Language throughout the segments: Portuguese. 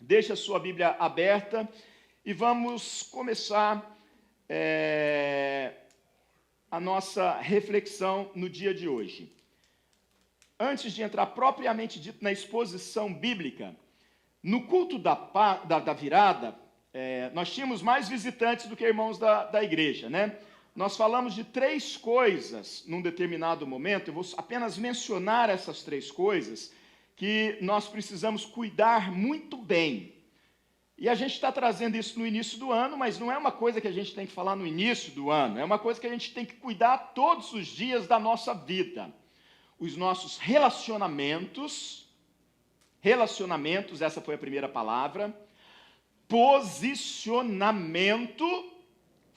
Deixe a sua Bíblia aberta e vamos começar a nossa reflexão no dia de hoje. Antes de entrar propriamente dito na exposição bíblica, no culto da virada, nós tínhamos mais visitantes do que irmãos da igreja, né? Nós falamos de 3 coisas num determinado momento, eu vou apenas mencionar essas 3 coisas que nós precisamos cuidar muito bem. E a gente está trazendo isso no início do ano, mas não é uma coisa que a gente tem que falar no início do ano, é uma coisa que a gente tem que cuidar todos os dias da nossa vida. Os nossos relacionamentos, essa foi a primeira palavra, posicionamento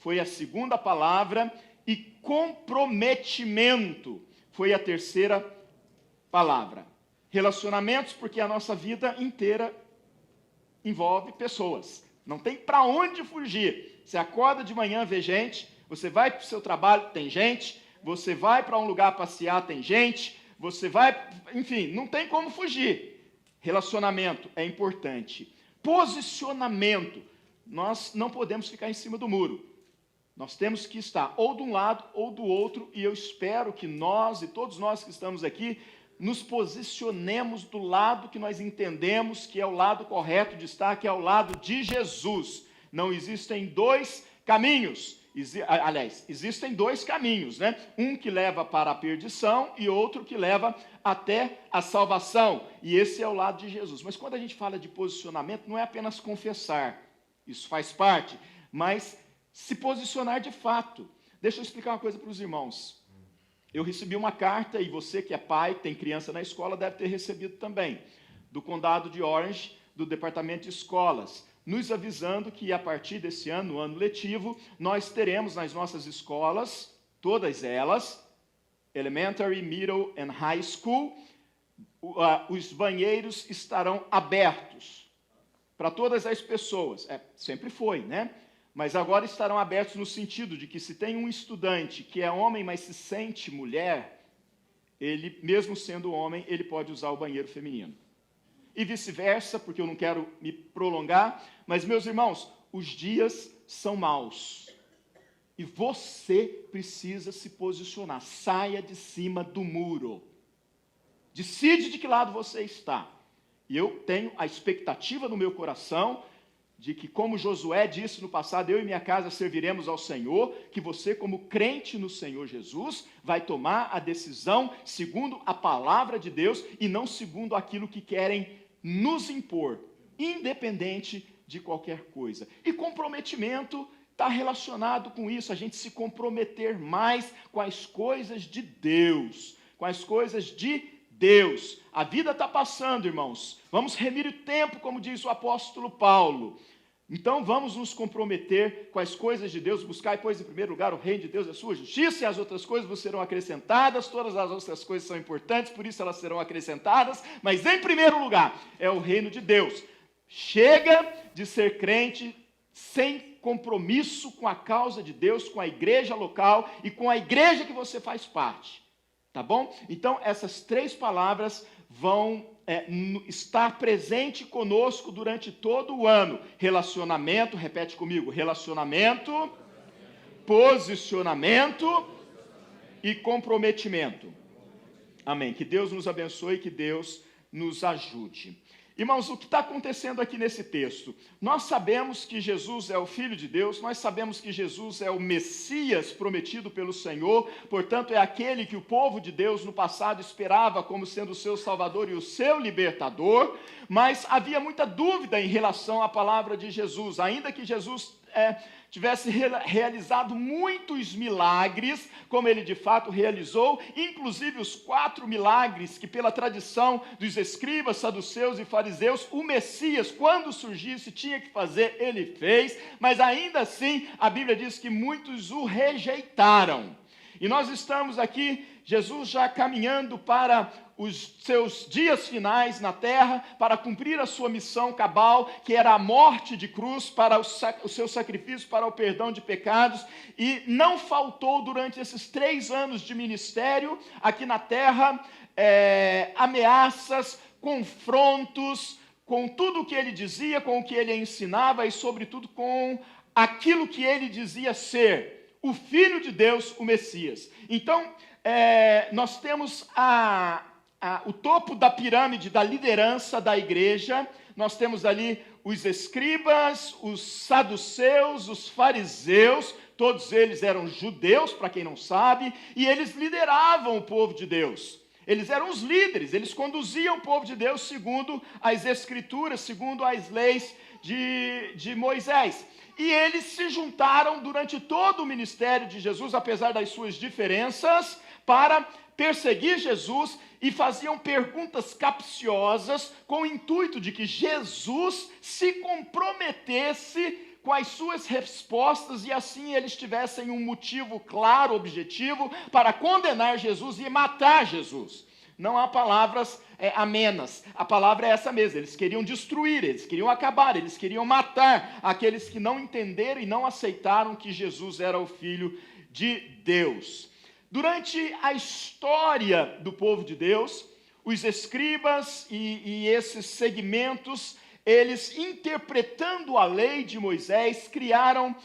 foi a segunda palavra e comprometimento foi a terceira palavra. Relacionamentos, porque a nossa vida inteira envolve pessoas. Não tem para onde fugir. Você acorda de manhã, vê gente, você vai para o seu trabalho, tem gente, você vai para um lugar passear, tem gente, você vai, enfim, não tem como fugir. Relacionamento é importante. Posicionamento, nós não podemos ficar em cima do muro. Nós temos que estar ou de um lado ou do outro, e eu espero que nós e todos nós que estamos aqui nos posicionemos do lado que nós entendemos que é o lado correto de estar, que é o lado de Jesus. Não existem 2 caminhos. Aliás, existem 2 caminhos, né? Um que leva para a perdição e outro que leva até a salvação. E esse é o lado de Jesus. Mas quando a gente fala de posicionamento, não é apenas confessar. Isso faz parte. Mas se posicionar de fato. Deixa eu explicar uma coisa para os irmãos. Eu recebi uma carta, e você que é pai, tem criança na escola, deve ter recebido também, do Condado de Orange, do Departamento de Escolas, nos avisando que a partir desse ano, no ano letivo, nós teremos nas nossas escolas, todas elas, Elementary, Middle and High School, os banheiros estarão abertos para todas as pessoas. Sempre foi, né? Mas agora estarão abertos no sentido de que se tem um estudante que é homem, mas se sente mulher, ele, mesmo sendo homem, ele pode usar o banheiro feminino. E vice-versa, porque eu não quero me prolongar, mas, meus irmãos, os dias são maus. E você precisa se posicionar. Saia de cima do muro. Decide de que lado você está. E eu tenho a expectativa no meu coração de que, como Josué disse no passado, eu e minha casa serviremos ao Senhor, que você, como crente no Senhor Jesus, vai tomar a decisão segundo a palavra de Deus e não segundo aquilo que querem nos impor, independente de qualquer coisa. E comprometimento está relacionado com isso, a gente se comprometer mais com as coisas de Deus, com as coisas de Deus. A vida está passando, irmãos. Vamos remir o tempo, como diz o apóstolo Paulo. Então vamos nos comprometer com as coisas de Deus, buscar, pois, em primeiro lugar, o reino de Deus e a sua justiça, e as outras coisas vos serão acrescentadas. Todas as outras coisas são importantes, por isso elas serão acrescentadas, mas em primeiro lugar é o reino de Deus. Chega de ser crente sem compromisso com a causa de Deus, com a igreja local e com a igreja que você faz parte. Tá bom? Então, essas 3 palavras vão estar presente conosco durante todo o ano. Relacionamento, repete comigo, relacionamento, posicionamento e comprometimento. Amém. Que Deus nos abençoe, que Deus nos ajude. Irmãos, o que está acontecendo aqui nesse texto? Nós sabemos que Jesus é o Filho de Deus, nós sabemos que Jesus é o Messias prometido pelo Senhor, portanto é aquele que o povo de Deus no passado esperava como sendo o seu Salvador e o seu Libertador, mas havia muita dúvida em relação à palavra de Jesus, ainda que Jesus tivesse realizado muitos milagres, como ele de fato realizou, inclusive os 4 milagres que pela tradição dos escribas, saduceus e fariseus, o Messias, quando surgisse, tinha que fazer, ele fez, mas ainda assim, a Bíblia diz que muitos o rejeitaram. E nós estamos aqui, Jesus já caminhando para os seus dias finais na terra, para cumprir a sua missão cabal, que era a morte de cruz, para o seu sacrifício, para o perdão de pecados, e não faltou durante esses 3 anos de ministério aqui na terra, ameaças, confrontos, com tudo o que ele dizia, com o que ele ensinava e, sobretudo, com aquilo que ele dizia ser o Filho de Deus, o Messias. Então, nós temos o topo da pirâmide da liderança da igreja. Nós temos ali os escribas, os saduceus, os fariseus. Todos eles eram judeus, para quem não sabe, e eles lideravam o povo de Deus. Eles eram os líderes, eles conduziam o povo de Deus segundo as escrituras, segundo as leis de Moisés. E eles se juntaram durante todo o ministério de Jesus, apesar das suas diferenças, para perseguir Jesus, e faziam perguntas capciosas com o intuito de que Jesus se comprometesse com as suas respostas, e assim eles tivessem um motivo claro, objetivo, para condenar Jesus e matar Jesus. Não há palavras amenas, a palavra é essa mesma. Eles queriam destruir, eles queriam acabar, eles queriam matar aqueles que não entenderam e não aceitaram que Jesus era o Filho de Deus. Durante a história do povo de Deus, os escribas e esses segmentos, eles, interpretando a lei de Moisés, criaram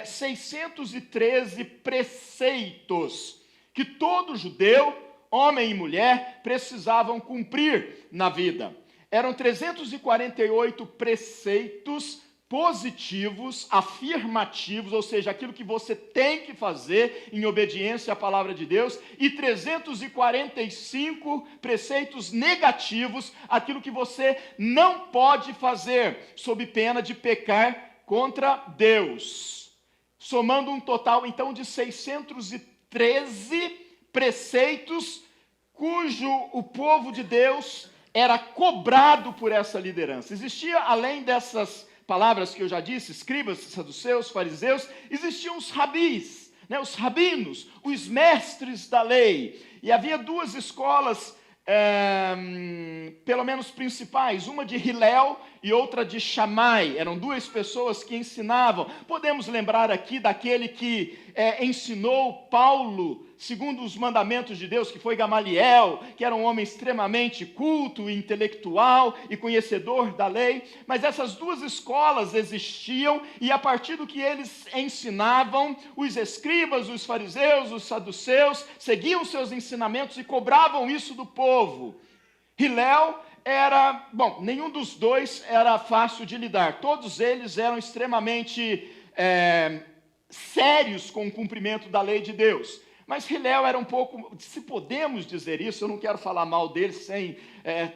613 preceitos que todo judeu, homem e mulher, precisavam cumprir na vida. Eram 348 preceitos positivos, afirmativos, ou seja, aquilo que você tem que fazer em obediência à palavra de Deus, e 345 preceitos negativos, aquilo que você não pode fazer, sob pena de pecar contra Deus. Somando um total, então, de 613 preceitos, cujo o povo de Deus era cobrado por essa liderança. Existia, além dessas palavras que eu já disse, escribas, saduceus, fariseus, existiam os rabis, os rabinos, os mestres da lei. E havia duas escolas, pelo menos principais, uma de Hilel e outra de Shammai. Eram duas pessoas que ensinavam. Podemos lembrar aqui daquele que ensinou Paulo, segundo os mandamentos de Deus, que foi Gamaliel, que era um homem extremamente culto, intelectual e conhecedor da lei. Mas essas duas escolas existiam, e a partir do que eles ensinavam, os escribas, os fariseus, os saduceus, seguiam seus ensinamentos e cobravam isso do povo. Hilel era, nenhum dos dois era fácil de lidar. Todos eles eram extremamente sérios com o cumprimento da lei de Deus. Mas Hilel era um pouco, se podemos dizer isso, eu não quero falar mal dele sem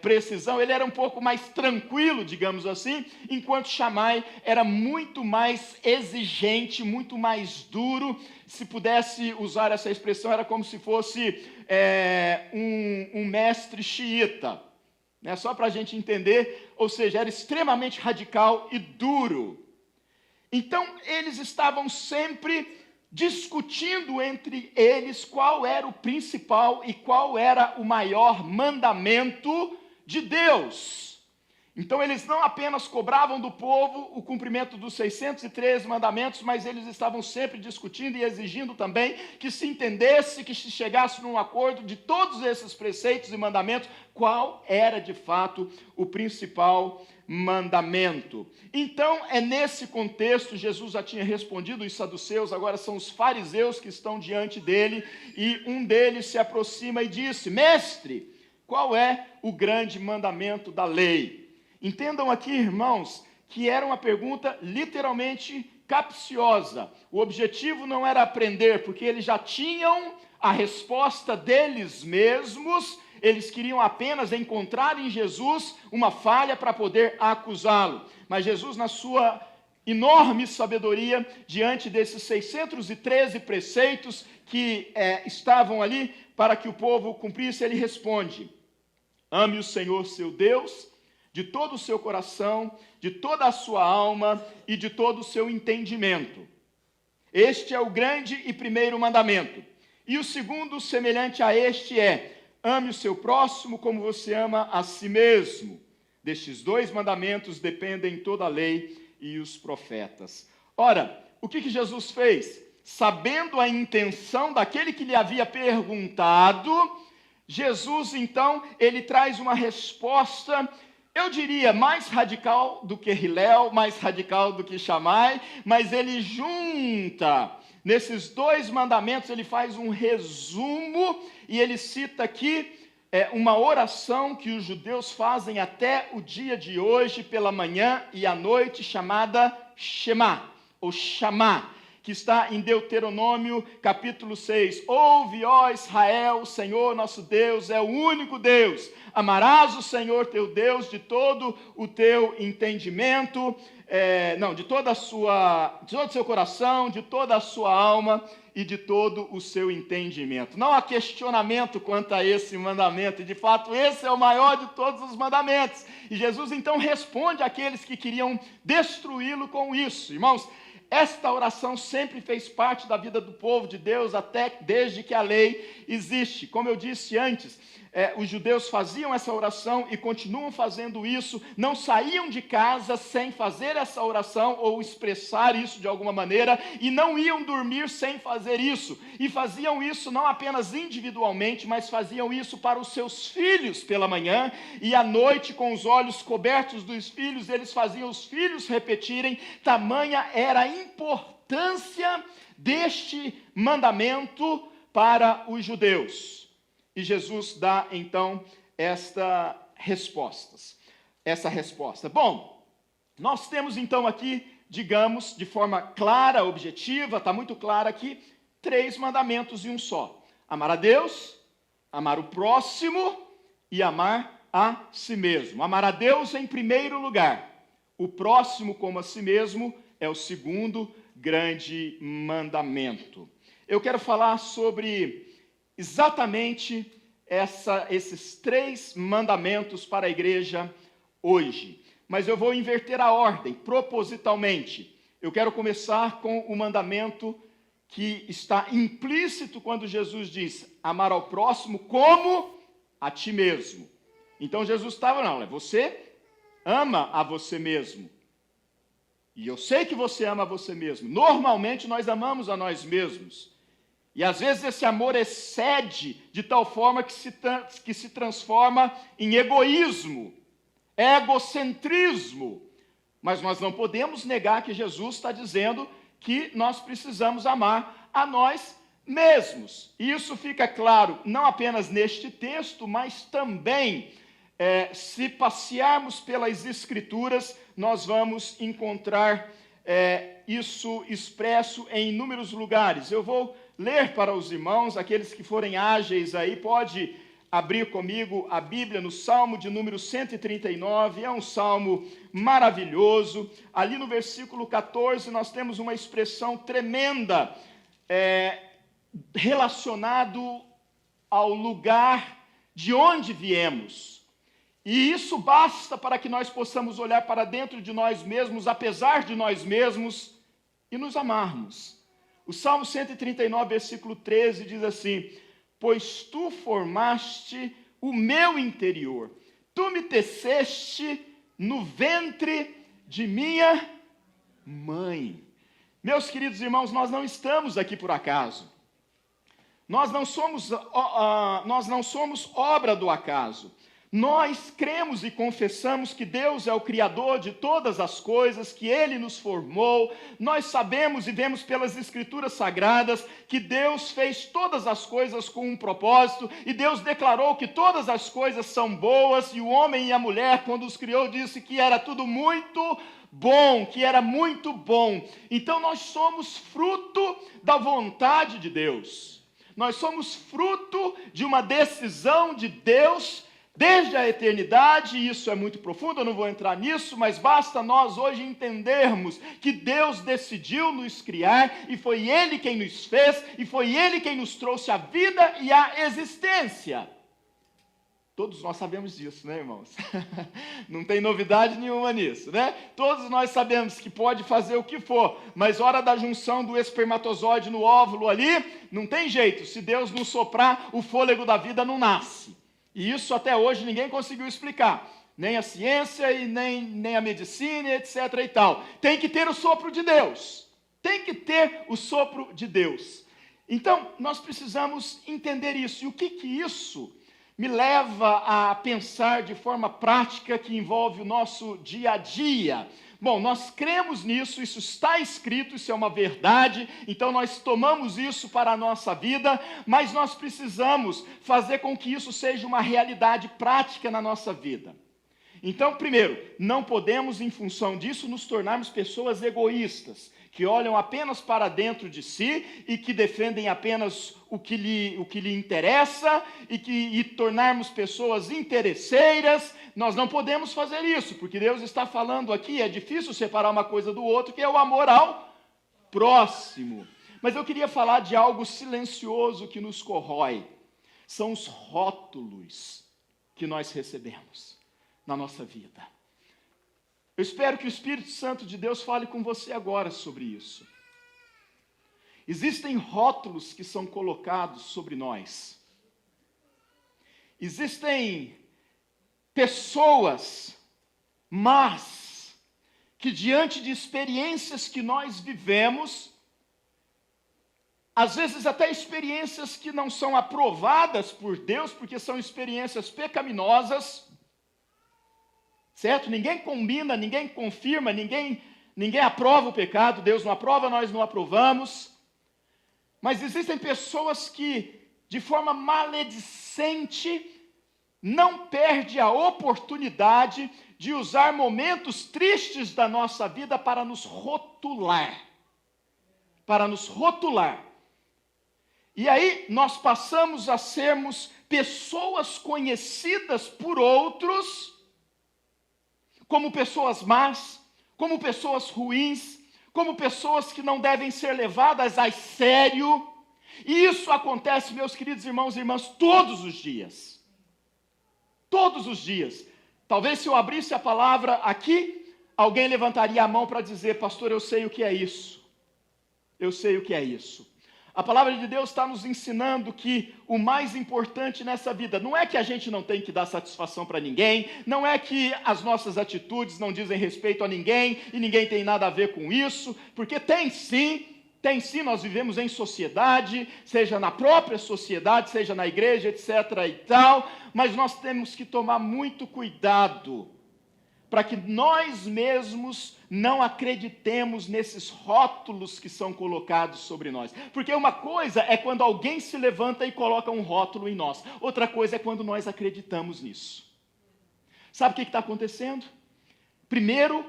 precisão, ele era um pouco mais tranquilo, digamos assim, enquanto Shammai era muito mais exigente, muito mais duro. Se pudesse usar essa expressão, era como se fosse um mestre xiita, só para a gente entender, ou seja, era extremamente radical e duro. Então, eles estavam sempre discutindo entre eles qual era o principal e qual era o maior mandamento de Deus. Então, eles não apenas cobravam do povo o cumprimento dos 613 mandamentos, mas eles estavam sempre discutindo e exigindo também que se entendesse, que se chegasse num acordo de todos esses preceitos e mandamentos, qual era de fato o principal mandamento. Então, é nesse contexto, Jesus já tinha respondido os saduceus, agora são os fariseus que estão diante dele, e um deles se aproxima e disse: Mestre, qual é o grande mandamento da lei? Entendam aqui, irmãos, que era uma pergunta literalmente capciosa. O objetivo não era aprender, porque eles já tinham a resposta deles mesmos. Eles queriam apenas encontrar em Jesus uma falha para poder acusá-lo. Mas Jesus, na sua enorme sabedoria, diante desses 613 preceitos que estavam ali para que o povo cumprisse, ele responde: ame o Senhor seu Deus de todo o seu coração, de toda a sua alma e de todo o seu entendimento. Este é o grande e primeiro mandamento. E o segundo, semelhante a este, é: ame o seu próximo como você ama a si mesmo. Destes dois mandamentos dependem toda a lei e os profetas. Ora, o que Jesus fez? Sabendo a intenção daquele que lhe havia perguntado, Jesus, então, ele traz uma resposta, eu diria, mais radical do que Hillel, mais radical do que Shammai, mas ele junta, nesses 2 mandamentos, ele faz um resumo, e ele cita aqui uma oração que os judeus fazem até o dia de hoje, pela manhã e à noite, chamada Shema, ou Shamá, que está em Deuteronômio, capítulo 6. Ouve, ó Israel, o Senhor nosso Deus é o único Deus. Amarás o Senhor teu Deus de todo o teu entendimento, de todo o seu coração, de toda a sua alma e de todo o seu entendimento. Não há questionamento quanto a esse mandamento, e de fato esse é o maior de todos os mandamentos. E Jesus então responde àqueles que queriam destruí-lo com isso. Irmãos, esta oração sempre fez parte da vida do povo de Deus, até desde que a lei existe. Como eu disse antes, os judeus faziam essa oração e continuam fazendo isso, não saíam de casa sem fazer essa oração ou expressar isso de alguma maneira, e não iam dormir sem fazer isso. E faziam isso não apenas individualmente, mas faziam isso para os seus filhos pela manhã, e à noite, com os olhos cobertos dos filhos, eles faziam os filhos repetirem. Tamanha era a importância deste mandamento para os judeus. E Jesus dá, então, essa resposta. Bom, nós temos, então, aqui, digamos, de forma clara, objetiva, está muito claro aqui, 3 mandamentos em um só. Amar a Deus, amar o próximo e amar a si mesmo. Amar a Deus em primeiro lugar. O próximo como a si mesmo é o segundo grande mandamento. Eu quero falar sobre exatamente esses 3 mandamentos para a igreja hoje. Mas eu vou inverter a ordem, propositalmente. Eu quero começar com o mandamento que está implícito quando Jesus diz: amar ao próximo como a ti mesmo. Então Jesus estava, você ama a você mesmo. E eu sei que você ama a você mesmo. Normalmente nós amamos a nós mesmos. E às vezes esse amor excede de tal forma que se transforma em egoísmo, egocentrismo. Mas nós não podemos negar que Jesus está dizendo que nós precisamos amar a nós mesmos. E isso fica claro não apenas neste texto, mas também, se passearmos pelas Escrituras, nós vamos encontrar isso expresso em inúmeros lugares. Eu vou ler para os irmãos, aqueles que forem ágeis aí, pode abrir comigo a Bíblia no Salmo de número 139, é um salmo maravilhoso. Ali no versículo 14 nós temos uma expressão tremenda, relacionado ao lugar de onde viemos. E isso basta para que nós possamos olhar para dentro de nós mesmos, apesar de nós mesmos, e nos amarmos. O Salmo 139, versículo 13, diz assim: pois tu formaste o meu interior, tu me teceste no ventre de minha mãe. Meus queridos irmãos, nós não estamos aqui por acaso. Nós não somos obra do acaso. Nós cremos e confessamos que Deus é o Criador de todas as coisas, que Ele nos formou. Nós sabemos e vemos pelas Escrituras Sagradas que Deus fez todas as coisas com um propósito, e Deus declarou que todas as coisas são boas, e o homem e a mulher, quando os criou, disse que era tudo muito bom, que era muito bom. Então nós somos fruto da vontade de Deus. Nós somos fruto de uma decisão de Deus desde a eternidade, e isso é muito profundo, eu não vou entrar nisso, mas basta nós hoje entendermos que Deus decidiu nos criar, e foi Ele quem nos fez, e foi Ele quem nos trouxe a vida e a existência. Todos nós sabemos disso, né, irmãos? Não tem novidade nenhuma nisso, né? Todos nós sabemos que pode fazer o que for, mas hora da junção do espermatozoide no óvulo ali, não tem jeito, se Deus não soprar, o fôlego da vida não nasce. E isso até hoje ninguém conseguiu explicar, nem a ciência e nem a medicina, etc. e tal. Tem que ter o sopro de Deus, tem que ter o sopro de Deus. Então, nós precisamos entender isso. E o que isso me leva a pensar de forma prática que envolve o nosso dia a dia. Bom, nós cremos nisso, isso está escrito, isso é uma verdade, então nós tomamos isso para a nossa vida, mas nós precisamos fazer com que isso seja uma realidade prática na nossa vida. Então, primeiro, não podemos, em função disso, nos tornarmos pessoas egoístas, que olham apenas para dentro de si e que defendem apenas o que lhe interessa e tornarmos pessoas interesseiras. Nós não podemos fazer isso, porque Deus está falando aqui, é difícil separar uma coisa do outro, que é o amor ao próximo. Mas eu queria falar de algo silencioso que nos corrói. São os rótulos que nós recebemos na nossa vida. Eu espero que o Espírito Santo de Deus fale com você agora sobre isso. Existem rótulos que são colocados sobre nós. Existem pessoas más que, diante de experiências que nós vivemos, às vezes até experiências que não são aprovadas por Deus, porque são experiências pecaminosas, certo? Ninguém combina, ninguém confirma, ninguém aprova o pecado, Deus não aprova, nós não aprovamos. Mas existem pessoas que, de forma maledicente, não perdem a oportunidade de usar momentos tristes da nossa vida para nos rotular. Para nos rotular. E aí nós passamos a sermos pessoas conhecidas por outros como pessoas más, como pessoas ruins, como pessoas que não devem ser levadas a sério. E isso acontece, meus queridos irmãos e irmãs, todos os dias. Todos os dias. Talvez se eu abrisse a palavra aqui, alguém levantaria a mão para dizer: pastor, eu sei o que é isso. Eu sei o que é isso. A palavra de Deus está nos ensinando que o mais importante nessa vida não é que a gente não tem que dar satisfação para ninguém, não é que as nossas atitudes não dizem respeito a ninguém e ninguém tem nada a ver com isso, porque tem sim, nós vivemos em sociedade, seja na própria sociedade, seja na igreja, etc. e tal, mas nós temos que tomar muito cuidado para que nós mesmos não acreditemos nesses rótulos que são colocados sobre nós. Porque uma coisa é quando alguém se levanta e coloca um rótulo em nós. Outra coisa é quando nós acreditamos nisso. Sabe o que está acontecendo? Primeiro,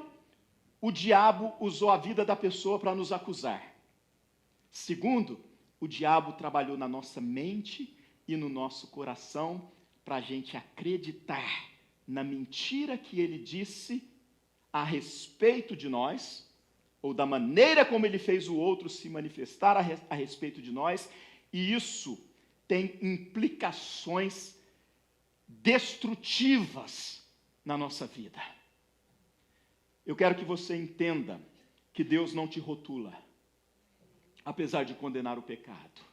o diabo usou a vida da pessoa para nos acusar. Segundo, o diabo trabalhou na nossa mente e no nosso coração para a gente acreditar na mentira que ele disse a respeito de nós, ou da maneira como ele fez o outro se manifestar a respeito de nós, e isso tem implicações destrutivas na nossa vida. Eu quero que você entenda que Deus não te rotula, apesar de condenar o pecado.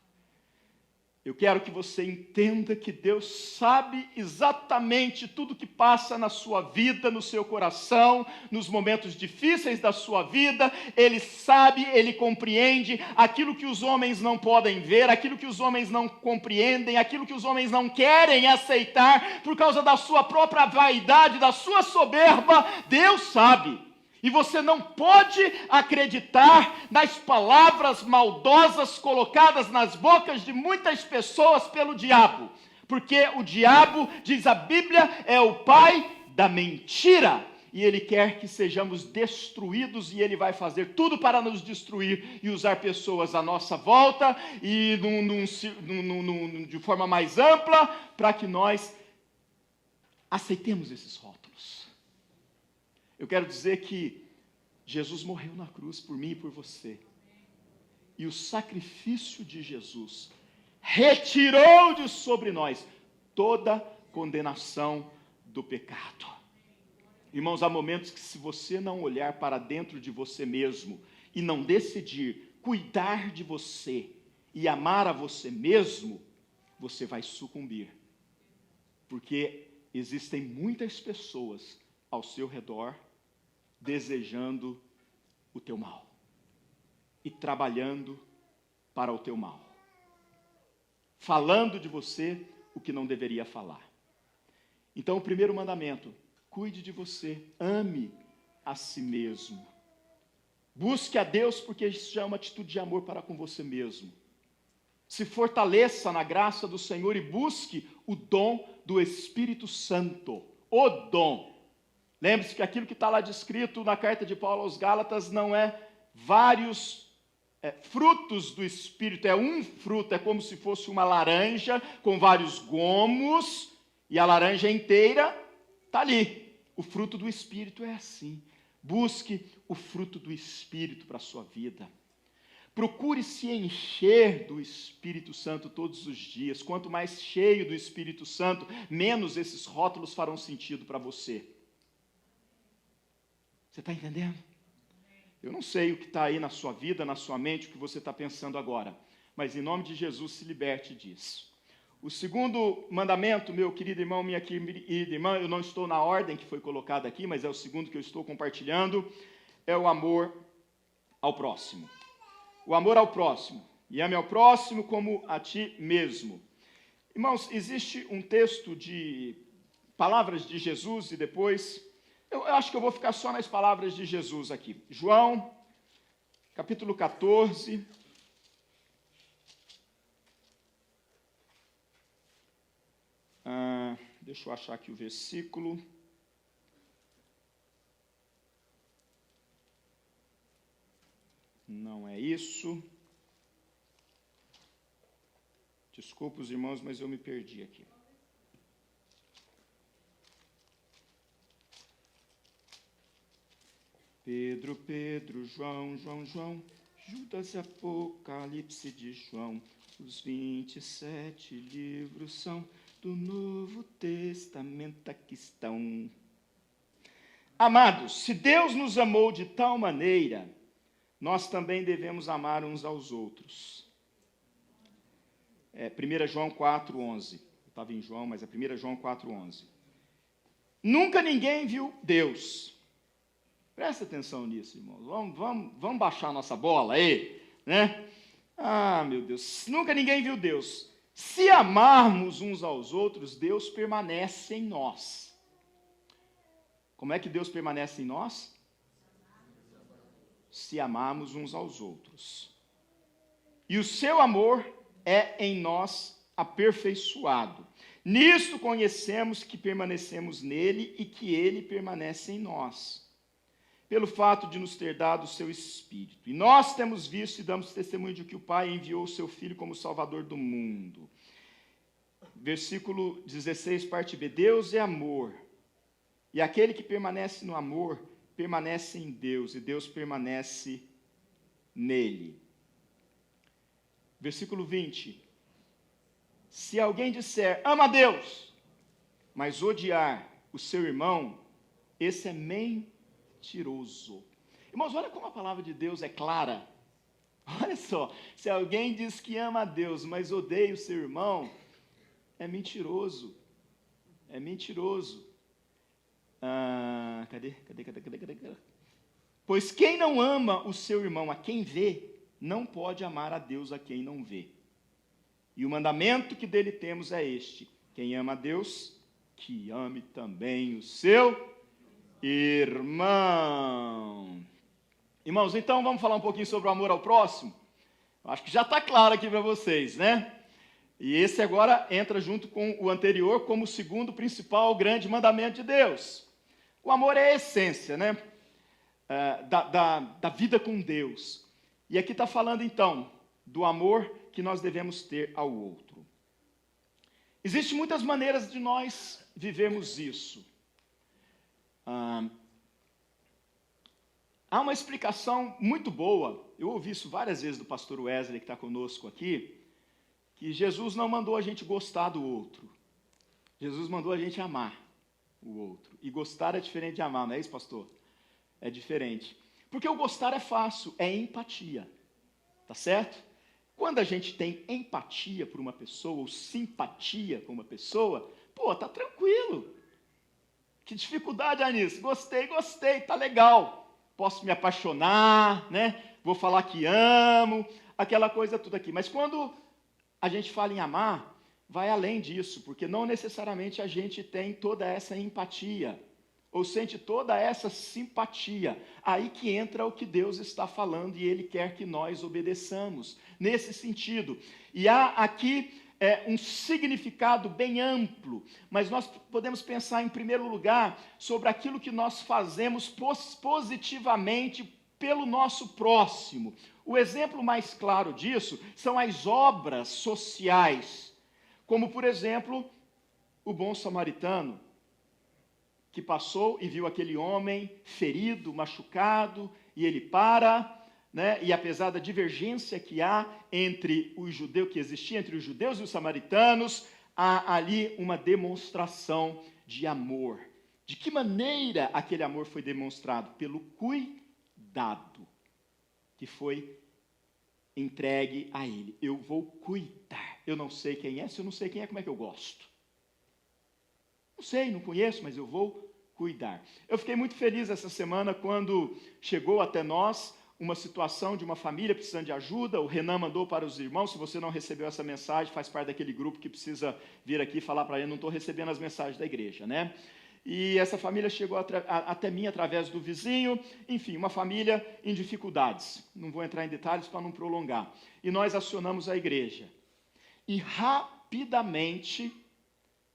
Eu quero que você entenda que Deus sabe exatamente tudo que passa na sua vida, no seu coração, nos momentos difíceis da sua vida. Ele sabe, Ele compreende aquilo que os homens não podem ver, aquilo que os homens não compreendem, aquilo que os homens não querem aceitar por causa da sua própria vaidade, da sua soberba. Deus sabe. E você não pode acreditar nas palavras maldosas colocadas nas bocas de muitas pessoas pelo diabo. Porque o diabo, diz a Bíblia, é o pai da mentira. E ele quer que sejamos destruídos e ele vai fazer tudo para nos destruir e usar pessoas à nossa volta e de forma mais ampla para que nós aceitemos esses rótulos. Eu quero dizer que Jesus morreu na cruz por mim e por você. E o sacrifício de Jesus retirou de sobre nós toda condenação do pecado. Irmãos, há momentos que se você não olhar para dentro de você mesmo e não decidir cuidar de você e amar a você mesmo, você vai sucumbir. Porque existem muitas pessoas ao seu redor desejando o teu mal e trabalhando para o teu mal, falando de você o que não deveria falar. Então, o primeiro mandamento: cuide de você, ame a si mesmo. Busque a Deus, porque isso já é uma atitude de amor para com você mesmo. Se fortaleça na graça do Senhor e busque o dom do Espírito Santo. O dom. Lembre-se que aquilo que está lá descrito na carta de Paulo aos Gálatas não é vários frutos do Espírito, é um fruto, é como se fosse uma laranja com vários gomos, e a laranja inteira está ali. O fruto do Espírito é assim. Busque o fruto do Espírito para a sua vida. Procure se encher do Espírito Santo todos os dias. Quanto mais cheio do Espírito Santo, menos esses rótulos farão sentido para você. Você está entendendo? Eu não sei o que está aí na sua vida, na sua mente, o que você está pensando agora. Mas em nome de Jesus, se liberte disso. O segundo mandamento, meu querido irmão, minha querida irmã, eu não estou na ordem que foi colocada aqui, mas é o segundo que eu estou compartilhando, é o amor ao próximo. O amor ao próximo. E ame ao próximo como a ti mesmo. Irmãos, existe um texto de palavras de Jesus e depois, eu acho que eu vou ficar só nas palavras de Jesus aqui. João, capítulo 14. Deixa eu achar aqui o versículo. Não é isso. Desculpa os irmãos, mas eu me perdi aqui. Pedro, João, Judas e Apocalipse de João, os 27 livros são do Novo Testamento, aqui estão. Amados, se Deus nos amou de tal maneira, nós também devemos amar uns aos outros. 1 João 4,11. Eu estava em João, mas é 1 João 4,11. Nunca ninguém viu Deus. Presta atenção nisso, irmãos. Vamos baixar nossa bola aí, né? Ah, meu Deus. Nunca ninguém viu Deus. Se amarmos uns aos outros, Deus permanece em nós. Como é que Deus permanece em nós? Se amarmos uns aos outros. E o seu amor é em nós aperfeiçoado. Nisto conhecemos que permanecemos nele e que ele permanece em nós, pelo fato de nos ter dado o seu Espírito. E nós temos visto e damos testemunho de que o Pai enviou o seu Filho como Salvador do mundo. Versículo 16, parte B. Deus é amor, e aquele que permanece no amor permanece em Deus, e Deus permanece nele. Versículo 20. Se alguém disser, ama a Deus, mas odiar o seu irmão, esse é mentiroso. Irmãos, olha como a palavra de Deus é clara. Olha só, se alguém diz que ama a Deus, mas odeia o seu irmão, é mentiroso. É mentiroso. Cadê? Pois quem não ama o seu irmão a quem vê, não pode amar a Deus a quem não vê. E o mandamento que dele temos é este: quem ama a Deus, que ame também o seu irmão. Irmãos, então vamos falar um pouquinho sobre o amor ao próximo? Acho que já está claro aqui para vocês, né? E esse agora entra junto com o anterior como o segundo principal grande mandamento de Deus. O amor é a essência, né? Da vida com Deus. E aqui está falando então do amor que nós devemos ter ao outro. Existem muitas maneiras de nós vivermos isso. Há uma explicação muito boa, eu ouvi isso várias vezes do pastor Wesley, que está conosco aqui, que Jesus não mandou a gente gostar do outro. Jesus mandou a gente amar o outro. E gostar é diferente de amar, não é isso, pastor? É diferente. Porque o gostar é fácil, é empatia. Tá certo? Quando a gente tem empatia por uma pessoa, ou simpatia por uma pessoa, tá tranquilo. Que dificuldade há nisso? Gostei, tá legal. Posso me apaixonar, né? Vou falar que amo, aquela coisa tudo aqui. Mas quando a gente fala em amar, vai além disso, porque não necessariamente a gente tem toda essa empatia, ou sente toda essa simpatia. Aí que entra o que Deus está falando e Ele quer que nós obedeçamos, nesse sentido. E há aqui um significado bem amplo, mas nós podemos pensar em primeiro lugar sobre aquilo que nós fazemos positivamente pelo nosso próximo. O exemplo mais claro disso são as obras sociais, como por exemplo, o bom samaritano, que passou e viu aquele homem ferido, machucado, e ele para, né? E apesar da divergência que há entre o judeu, que existia entre os judeus e os samaritanos, há ali uma demonstração de amor. De que maneira aquele amor foi demonstrado? Pelo cuidado que foi entregue a ele. Eu vou cuidar. Eu não sei quem é, se eu não sei quem é, como é que eu gosto? Não sei, não conheço, mas eu vou cuidar. Eu fiquei muito feliz essa semana quando chegou até nós uma situação de uma família precisando de ajuda. O Renan mandou para os irmãos. Se você não recebeu essa mensagem, faz parte daquele grupo que precisa vir aqui falar para ele, não estou recebendo as mensagens da igreja, né? E essa família chegou até mim através do vizinho. Enfim, uma família em dificuldades. Não vou entrar em detalhes para não prolongar. E nós acionamos a igreja. E rapidamente,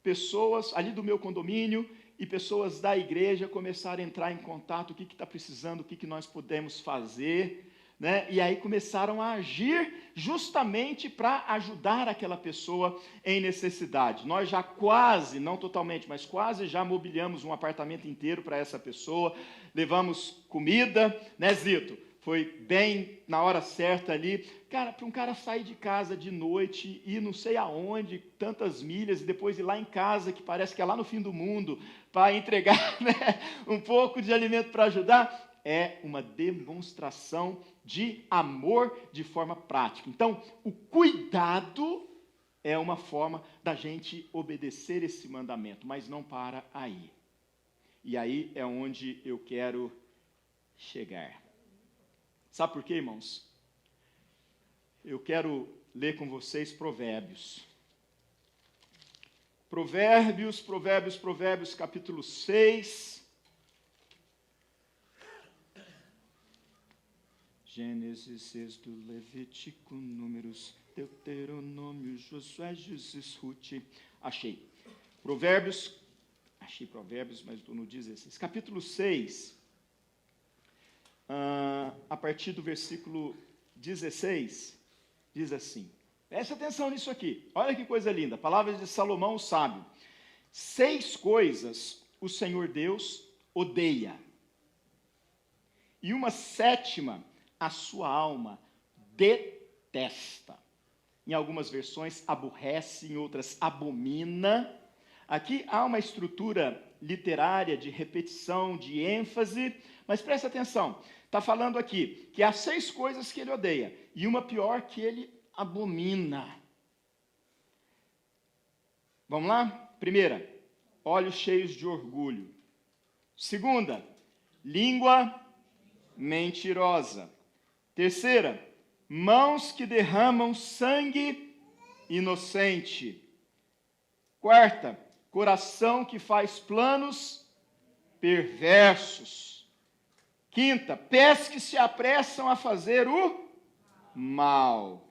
pessoas ali do meu condomínio e pessoas da igreja começaram a entrar em contato, o que está precisando, o que nós podemos fazer, né? E aí começaram a agir justamente para ajudar aquela pessoa em necessidade. Nós já quase, não totalmente, mas quase já mobiliamos um apartamento inteiro para essa pessoa, levamos comida, né, Zito? Foi bem na hora certa ali. Cara, para um cara sair de casa de noite, ir não sei aonde, tantas milhas, e depois ir lá em casa, que parece que é lá no fim do mundo, para entregar, né, um pouco de alimento para ajudar, é uma demonstração de amor de forma prática. Então, o cuidado é uma forma da gente obedecer esse mandamento, mas não para aí. E aí é onde eu quero chegar. Sabe por quê, irmãos? Eu quero ler com vocês Provérbios. Provérbios, capítulo 6. Gênesis, Êxodo, Levítico, Números, Deuteronômio, Josué, Juízes, Ruth. Achei Provérbios, mas estou no 16. Capítulo 6. A partir do versículo 16, diz assim, preste atenção nisso aqui, olha que coisa linda, palavras de Salomão, o sábio. 6 coisas o Senhor Deus odeia, e uma 7ª a sua alma detesta. Em algumas versões aborrece, em outras abomina. Aqui há uma estrutura literária de repetição, de ênfase, mas presta atenção, está falando aqui que há 6 coisas que ele odeia, e uma pior que ele abomina. Vamos lá? Primeira, olhos cheios de orgulho. Segunda, língua mentirosa. Terceira, mãos que derramam sangue inocente. Quarta, coração que faz planos perversos. Quinta, pés que se apressam a fazer o mal.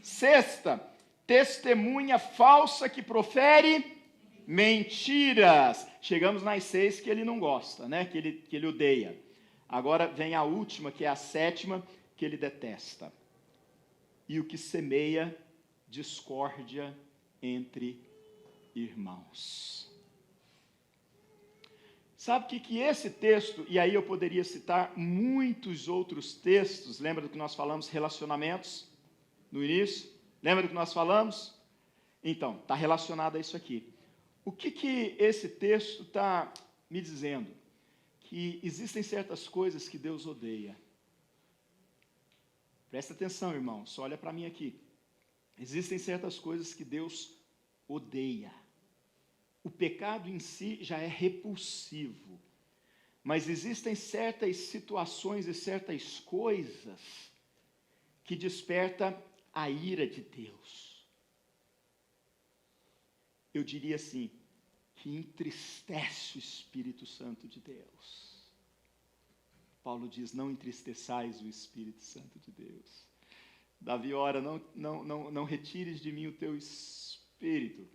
Sexta, testemunha falsa que profere mentiras. Chegamos nas 6 que ele não gosta, né? Que ele odeia. Agora vem a última, que é a 7ª, que ele detesta. E o que semeia discórdia entre irmãos. Sabe que esse texto, e aí eu poderia citar muitos outros textos, lembra do que nós falamos, relacionamentos, no início? Lembra do que nós falamos? Então, está relacionado a isso aqui. O que esse texto está me dizendo? Que existem certas coisas que Deus odeia. Presta atenção, irmão, só olha para mim aqui. Existem certas coisas que Deus odeia. O pecado em si já é repulsivo, mas existem certas situações e certas coisas que despertam a ira de Deus. eu diria assim, que entristece o Espírito Santo de Deus. Paulo diz, não entristeçais o Espírito Santo de Deus. Davi ora, não retires de mim o teu Espírito.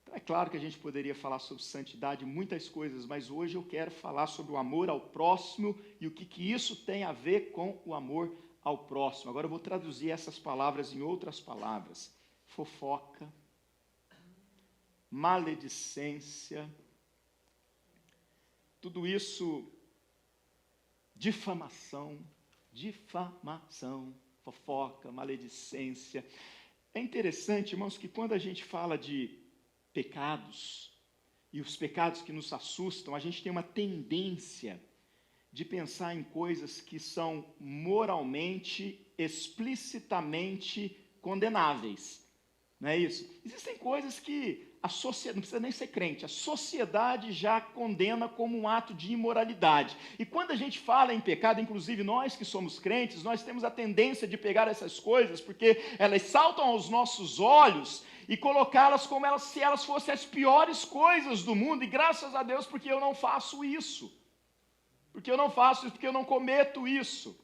Então, é claro que a gente poderia falar sobre santidade, muitas coisas, mas hoje eu quero falar sobre o amor ao próximo e o que isso tem a ver com o amor ao próximo. Agora eu vou traduzir essas palavras em outras palavras. Fofoca, maledicência, tudo isso, difamação, fofoca, maledicência. É interessante, irmãos, que quando a gente fala de pecados, e os pecados que nos assustam, a gente tem uma tendência de pensar em coisas que são moralmente, explicitamente condenáveis. Não é isso? Existem coisas que a sociedade, não precisa nem ser crente, a sociedade já condena como um ato de imoralidade. E quando a gente fala em pecado, inclusive nós que somos crentes, nós temos a tendência de pegar essas coisas, porque elas saltam aos nossos olhos e colocá-las como se elas fossem as piores coisas do mundo. E graças a Deus, porque eu não faço isso. Porque eu não faço isso, porque eu não cometo isso.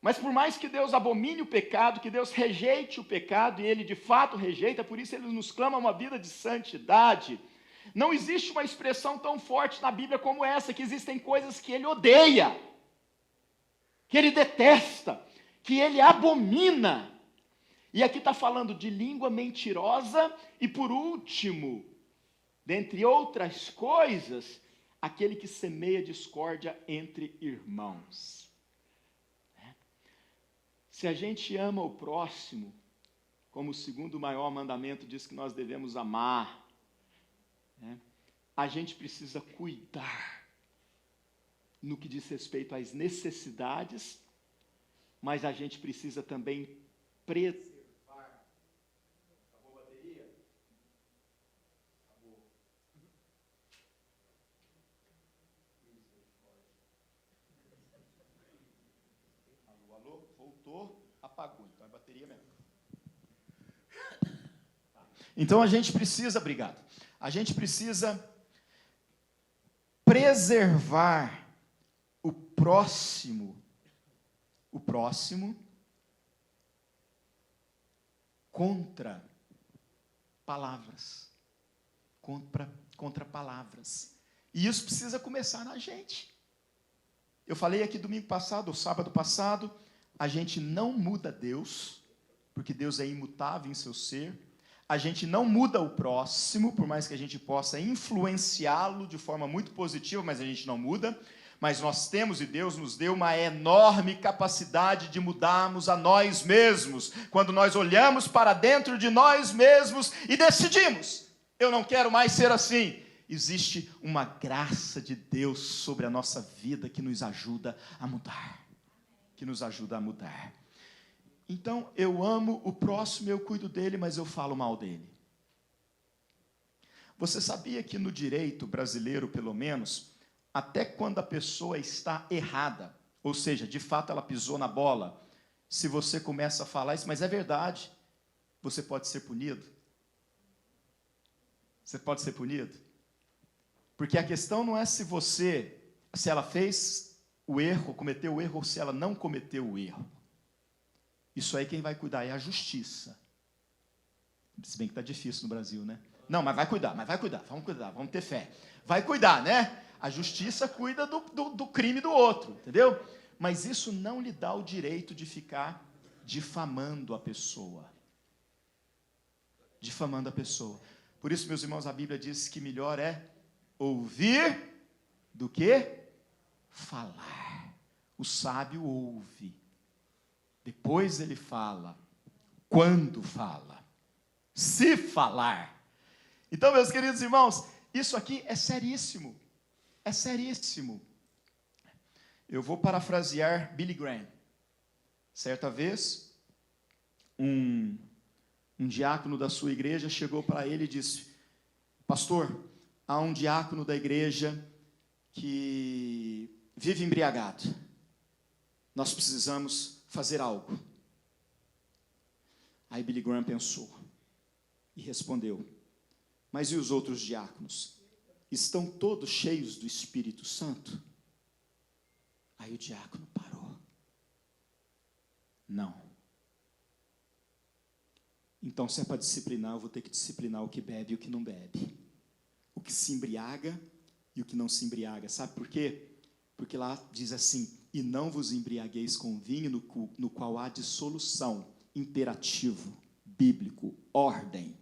Mas por mais que Deus abomine o pecado, que Deus rejeite o pecado, e Ele de fato rejeita, por isso Ele nos clama uma vida de santidade, não existe uma expressão tão forte na Bíblia como essa, que existem coisas que Ele odeia, que Ele detesta, que Ele abomina. E aqui está falando de língua mentirosa, e por último, dentre outras coisas, aquele que semeia discórdia entre irmãos. Se a gente ama o próximo, como o segundo maior mandamento diz que nós devemos amar, a gente precisa cuidar no que diz respeito às necessidades, mas a gente precisa também preservar. Acabou a bateria? Acabou. Alô? Voltou, apagou, então é bateria mesmo. Então a gente precisa, obrigado, a gente precisa preservar o próximo contra palavras, contra palavras, e isso precisa começar na gente. Eu falei aqui domingo passado, ou sábado passado, a gente não muda Deus, porque Deus é imutável em seu ser. A gente não muda o próximo, por mais que a gente possa influenciá-lo de forma muito positiva, mas a gente não muda. Mas nós temos, e Deus nos deu uma enorme capacidade de mudarmos a nós mesmos, quando nós olhamos para dentro de nós mesmos e decidimos, eu não quero mais ser assim. Existe uma graça de Deus sobre a nossa vida que nos ajuda a mudar. Então, eu amo o próximo, eu cuido dele, mas eu falo mal dele. Você sabia que no direito brasileiro, pelo menos, até quando a pessoa está errada, ou seja, de fato ela pisou na bola, se você começa a falar isso, mas é verdade, você pode ser punido. Você pode ser punido. Porque a questão não é se ela fez o erro, cometeu o erro, ou se ela não cometeu o erro. Isso aí quem vai cuidar é a justiça. Se bem que está difícil no Brasil, né? Não, mas vai cuidar, vamos ter fé. Vai cuidar, né? A justiça cuida do crime do outro, entendeu? Mas isso não lhe dá o direito de ficar difamando a pessoa. Difamando a pessoa. Por isso, meus irmãos, a Bíblia diz que melhor é ouvir do que falar. O sábio ouve. Depois ele fala. Quando fala. Se falar. Então, meus queridos irmãos, isso aqui é seríssimo. É seríssimo. Eu vou parafrasear Billy Graham. Certa vez, um diácono da sua igreja chegou para ele e disse: pastor, há um diácono da igreja que vive embriagado. Nós precisamos fazer algo. Aí Billy Graham pensou: E respondeu: mas e os outros diáconos? Estão todos cheios do Espírito Santo? Aí o diácono parou. Não. Então, se é para disciplinar, eu vou ter que disciplinar o que bebe e o que não bebe. O que se embriaga e o que não se embriaga. Sabe por quê? Porque lá diz assim: e não vos embriagueis com vinho no qual há dissolução. Imperativo, bíblico, ordem.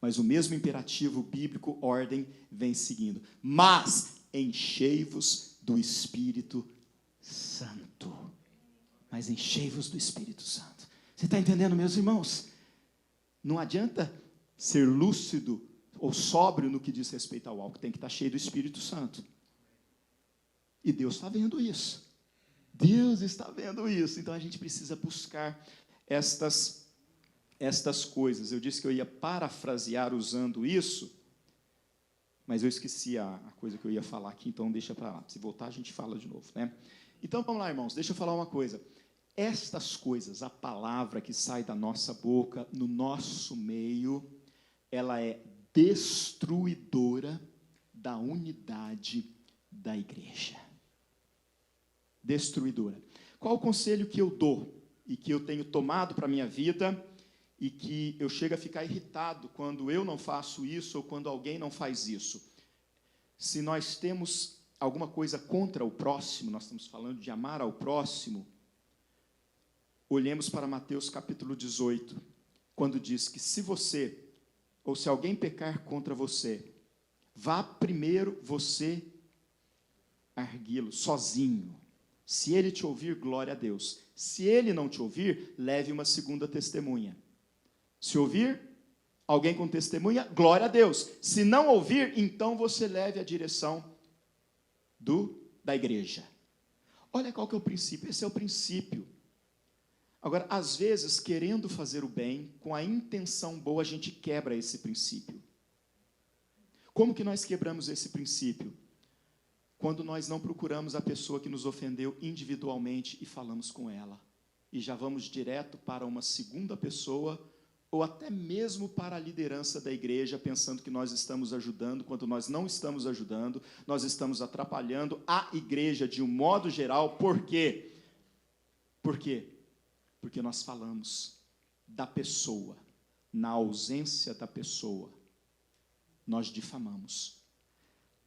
Mas o mesmo imperativo bíblico, ordem, vem seguindo. Mas enchei-vos do Espírito Santo. Mas enchei-vos do Espírito Santo. Você está entendendo, meus irmãos? Não adianta ser lúcido ou sóbrio no que diz respeito ao álcool. Tem que estar cheio do Espírito Santo. E Deus está vendo isso. Deus está vendo isso. Então a gente precisa buscar estas coisas. Eu disse que eu ia parafrasear usando isso, mas eu esqueci a coisa que eu ia falar aqui, então deixa para lá. Se voltar, a gente fala de novo, né? Então, vamos lá, irmãos, deixa eu falar uma coisa. Estas coisas, a palavra que sai da nossa boca, no nosso meio, ela é destruidora da unidade da igreja. Destruidora. Qual o conselho que eu dou e que eu tenho tomado para a minha vida e que eu chego a ficar irritado quando eu não faço isso ou quando alguém não faz isso? Se nós temos alguma coisa contra o próximo, nós estamos falando de amar ao próximo, olhemos para Mateus capítulo 18, quando diz que se você, ou se alguém pecar contra você, vá primeiro você arguí-lo sozinho. Se ele te ouvir, glória a Deus. Se ele não te ouvir, leve uma segunda testemunha. Se ouvir alguém com testemunha, glória a Deus. Se não ouvir, então você leve a direção da igreja. Olha qual que é o princípio. Esse é o princípio. Agora, às vezes, querendo fazer o bem, com a intenção boa, a gente quebra esse princípio. Como que nós quebramos esse princípio? Quando nós não procuramos a pessoa que nos ofendeu individualmente e falamos com ela. E já vamos direto para uma segunda pessoa, ou até mesmo para a liderança da igreja, pensando que nós estamos ajudando, quando nós não estamos ajudando, nós estamos atrapalhando a igreja de um modo geral. Por quê? Por quê? Porque nós falamos da pessoa, na ausência da pessoa, nós difamamos.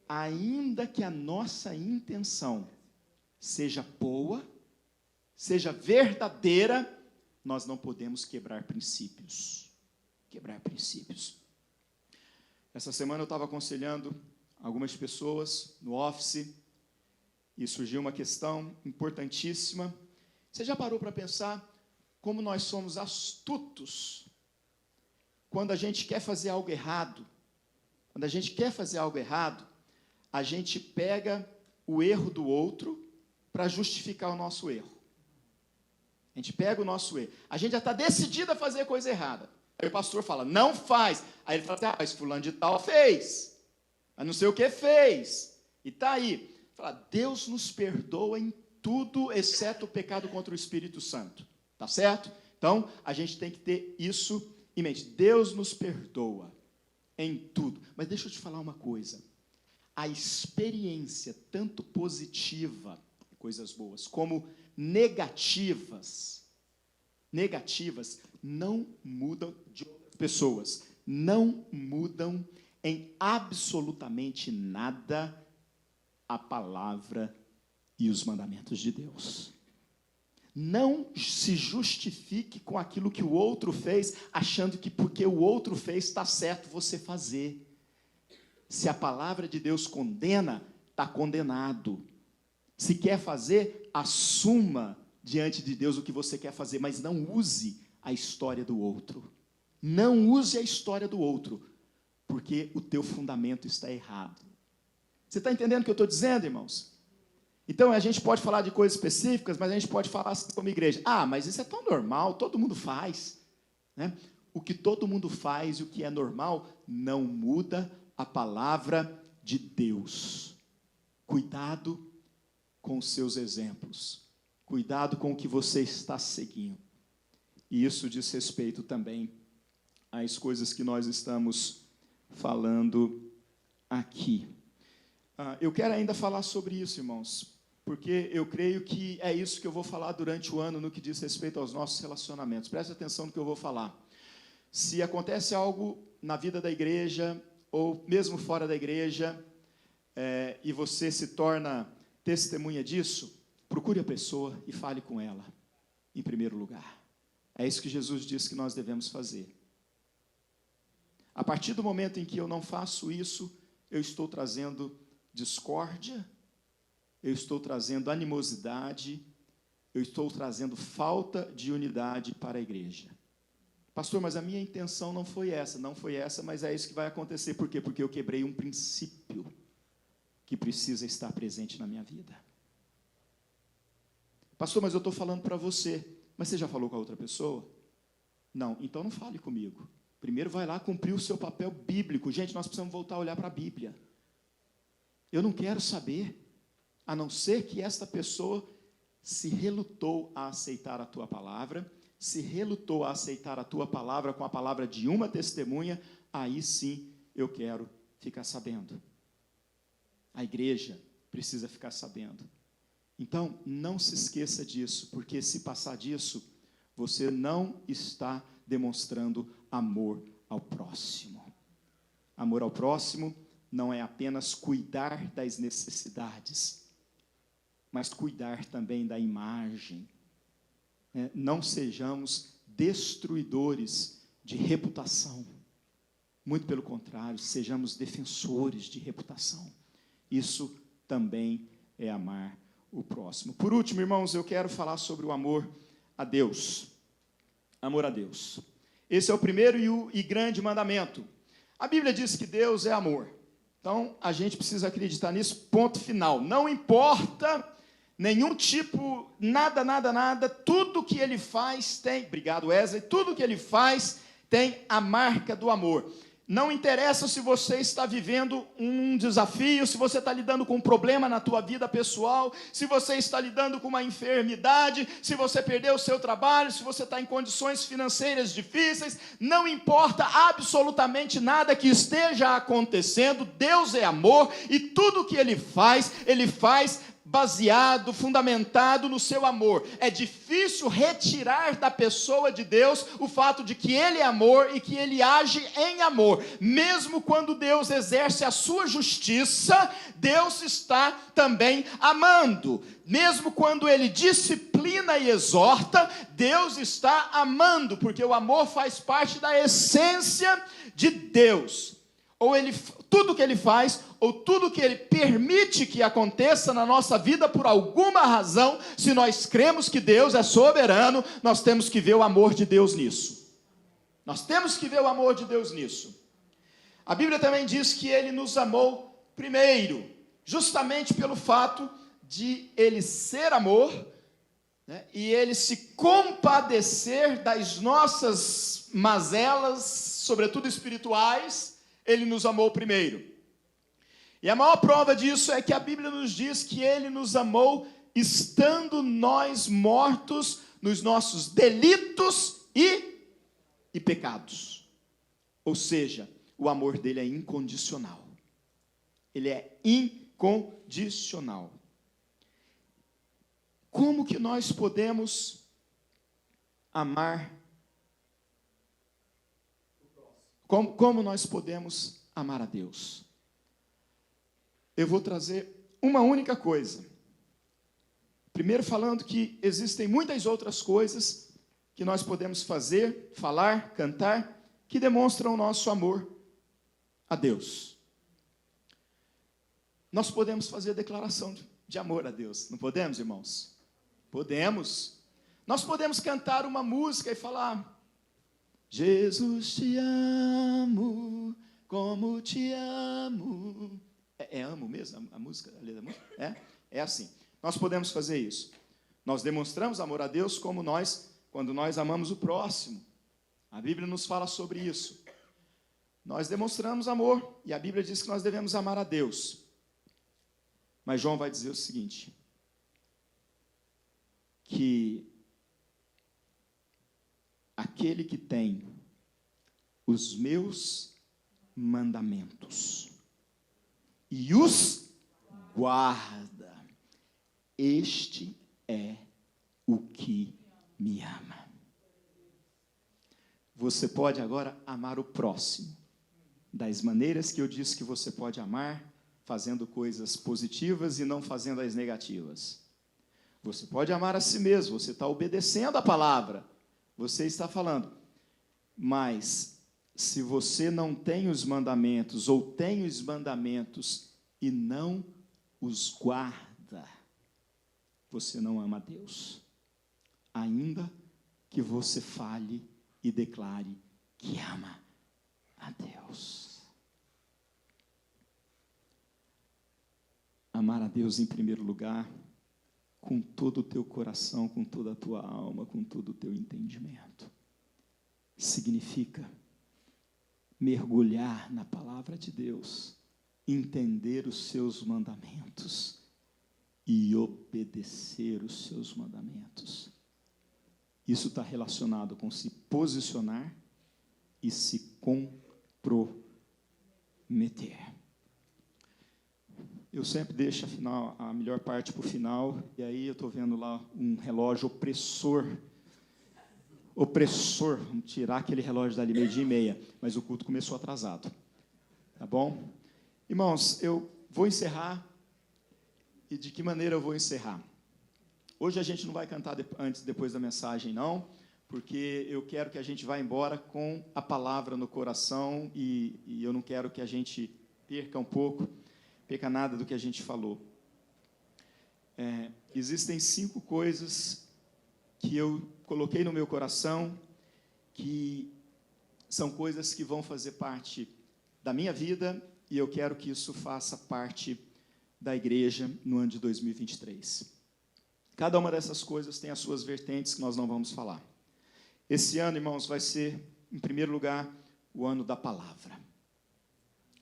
Ainda que a nossa intenção seja boa, seja verdadeira, nós não podemos quebrar princípios. Quebrar princípios. Essa semana eu estava aconselhando algumas pessoas no office e surgiu uma questão importantíssima. Você já parou para pensar como nós somos astutos quando a gente quer fazer algo errado? Quando a gente quer fazer algo errado, a gente pega o erro do outro para justificar o nosso erro. A gente pega o nosso erro. A gente já está decidido a fazer coisa errada. Aí o pastor fala, não faz. Aí ele fala assim, mas fulano de tal fez. Mas não sei o que fez. E está aí. Fala, Deus nos perdoa em tudo, exceto o pecado contra o Espírito Santo. Tá certo? Então, a gente tem que ter isso em mente. Deus nos perdoa em tudo. Mas deixa eu te falar uma coisa. A experiência, tanto positiva, coisas boas, como negativas, não mudam de outras pessoas. Não mudam em absolutamente nada a palavra e os mandamentos de Deus. Não se justifique com aquilo que o outro fez, achando que porque o outro fez está certo você fazer. Se a palavra de Deus condena, está condenado. Se quer fazer, assuma diante de Deus o que você quer fazer, mas não use a história do outro. Não use a história do outro, porque o teu fundamento está errado. Você está entendendo o que eu estou dizendo, irmãos? Então, a gente pode falar de coisas específicas, mas a gente pode falar assim como igreja. Ah, mas isso é tão normal, todo mundo faz. Né? O que todo mundo faz e o que é normal não muda a palavra de Deus. Cuidado com os seus exemplos. Cuidado com o que você está seguindo. E isso diz respeito também as coisas que nós estamos falando aqui. Eu quero ainda falar sobre isso, irmãos, porque eu creio que é isso que eu vou falar durante o ano no que diz respeito aos nossos relacionamentos. Preste atenção no que eu vou falar. Se acontece algo na vida da igreja, ou mesmo fora da igreja, e você se torna testemunha disso, procure a pessoa e fale com ela, em primeiro lugar. É isso que Jesus disse que nós devemos fazer. A partir do momento em que eu não faço isso, eu estou trazendo discórdia, eu estou trazendo animosidade, eu estou trazendo falta de unidade para a igreja. Pastor, mas a minha intenção não foi essa, mas é isso que vai acontecer. Por quê? Porque eu quebrei um princípio que precisa estar presente na minha vida. Pastor, mas eu estou falando para você, mas você já falou com a outra pessoa? Não, então não fale comigo. Primeiro vai lá cumprir o seu papel bíblico. Gente, nós precisamos voltar a olhar para a Bíblia. Eu não quero saber, a não ser que esta pessoa se relutou a aceitar a tua palavra, se relutou a aceitar a tua palavra com a palavra de uma testemunha, aí sim eu quero ficar sabendo. A igreja precisa ficar sabendo. Então, não se esqueça disso, porque se passar disso, você não está demonstrando amor ao próximo. Amor ao próximo não é apenas cuidar das necessidades, mas cuidar também da imagem. Não sejamos destruidores de reputação. Muito pelo contrário, sejamos defensores de reputação. Isso também é amar o próximo. Por último, irmãos, eu quero falar sobre o amor a Deus. Amor a Deus. Esse é o primeiro e grande mandamento. A Bíblia diz que Deus é amor. Então, a gente precisa acreditar nisso, ponto final. Não importa nenhum tipo, nada, tudo que ele faz tem, obrigado Wesley, tudo que ele faz tem a marca do amor. Não interessa se você está vivendo um desafio, se você está lidando com um problema na tua vida pessoal, se você está lidando com uma enfermidade, se você perdeu o seu trabalho, se você está em condições financeiras difíceis, não importa absolutamente nada que esteja acontecendo, Deus é amor e tudo que Ele faz baseado, fundamentado no seu amor. É difícil retirar da pessoa de Deus o fato de que Ele é amor e que Ele age em amor. Mesmo quando Deus exerce a sua justiça, Deus está também amando. Mesmo quando Ele disciplina e exorta, Deus está amando, porque o amor faz parte da essência de Deus. Tudo que Ele faz, ou tudo que Ele permite que aconteça na nossa vida por alguma razão, se nós cremos que Deus é soberano, nós temos que ver o amor de Deus nisso. Nós temos que ver o amor de Deus nisso. A Bíblia também diz que Ele nos amou primeiro, justamente pelo fato de Ele ser amor, né, e Ele se compadecer das nossas mazelas, sobretudo espirituais. Ele nos amou primeiro. E a maior prova disso é que a Bíblia nos diz que Ele nos amou estando nós mortos nos nossos delitos e pecados. Ou seja, o amor dele é incondicional. Ele é incondicional. Como que nós podemos amar? Como nós podemos amar a Deus? Eu vou trazer uma única coisa. Primeiro falando que existem muitas outras coisas que nós podemos fazer, falar, cantar, que demonstram o nosso amor a Deus. Nós podemos fazer declaração de amor a Deus, não podemos, irmãos? Podemos. Nós podemos cantar uma música e falar: Jesus, te amo, como te amo. Amo mesmo a música, a letra da música? É assim. Nós podemos fazer isso. Nós demonstramos amor a Deus quando nós amamos o próximo. A Bíblia nos fala sobre isso. Nós demonstramos amor, e a Bíblia diz que nós devemos amar a Deus. Mas João vai dizer o seguinte, que aquele que tem os meus mandamentos e os guarda. Este é o que me ama. Você pode agora amar o próximo das maneiras que eu disse que você pode amar, fazendo coisas positivas e não fazendo as negativas. Você pode amar a si mesmo, você está obedecendo a palavra, você está falando. Mas, se você não tem os mandamentos, ou tem os mandamentos e não os guarda, você não ama a Deus. Ainda que você fale e declare que ama a Deus. Amar a Deus em primeiro lugar, com todo o teu coração, com toda a tua alma, com todo o teu entendimento. Significa mergulhar na palavra de Deus, entender os seus mandamentos e obedecer os seus mandamentos. Isso está relacionado com se posicionar e se comprometer. Eu sempre deixo a melhor parte para o final, e aí eu estou vendo lá um relógio opressor, vamos tirar aquele relógio dali, 12:30, mas o culto começou atrasado, tá bom? Irmãos, eu vou encerrar, e de que maneira eu vou encerrar? Hoje a gente não vai cantar depois da mensagem, não, porque eu quero que a gente vá embora com a palavra no coração, e eu não quero que a gente perca nada do que a gente falou. Existem 5 coisas que eu coloquei no meu coração, que são coisas que vão fazer parte da minha vida, e eu quero que isso faça parte da igreja no ano de 2023. Cada uma dessas coisas tem as suas vertentes que nós não vamos falar. Esse ano, irmãos, vai ser, em primeiro lugar, o ano da palavra.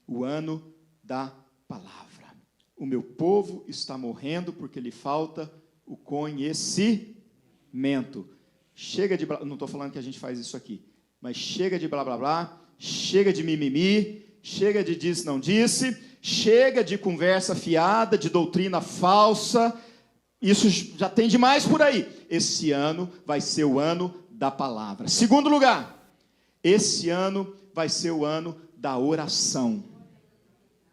O ano da palavra. O meu povo está morrendo porque lhe falta o conhecimento. Chega de... Não estou falando que a gente faz isso aqui, mas chega de blá, blá, blá, chega de mimimi, chega de disse, não disse, chega de conversa fiada, de doutrina falsa. Isso já tem demais por aí. Esse ano vai ser o ano da palavra. Segundo lugar, esse ano vai ser o ano da oração.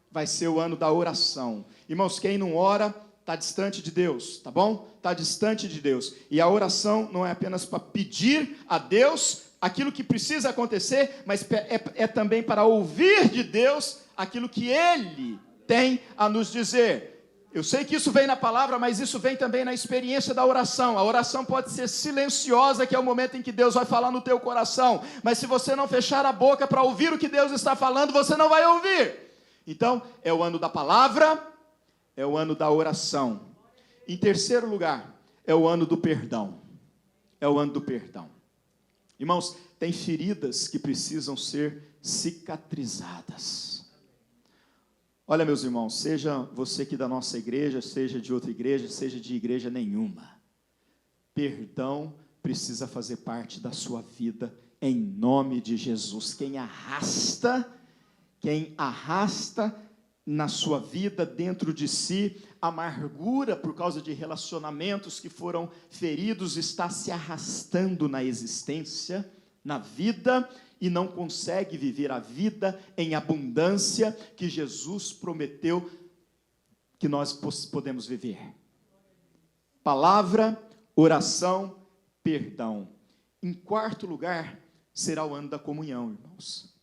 Vai ser o ano da oração. Irmãos, quem não ora, está distante de Deus, tá bom? Está distante de Deus. E a oração não é apenas para pedir a Deus aquilo que precisa acontecer, mas é também para ouvir de Deus aquilo que Ele tem a nos dizer. Eu sei que isso vem na palavra, mas isso vem também na experiência da oração. A oração pode ser silenciosa, que é o momento em que Deus vai falar no teu coração. Mas se você não fechar a boca para ouvir o que Deus está falando, você não vai ouvir. Então, é o ano da palavra, é o ano da oração. Em terceiro lugar, é o ano do perdão. É o ano do perdão. Irmãos, tem feridas que precisam ser cicatrizadas. Olha, meus irmãos, seja você aqui da nossa igreja, seja de outra igreja, seja de igreja nenhuma, perdão precisa fazer parte da sua vida, em nome de Jesus. Quem arrasta na sua vida, dentro de si, amargura por causa de relacionamentos que foram feridos, está se arrastando na existência, na vida, e não consegue viver a vida em abundância que Jesus prometeu que nós podemos viver. Palavra, oração, perdão. Em quarto lugar, será o ano da comunhão, irmãos.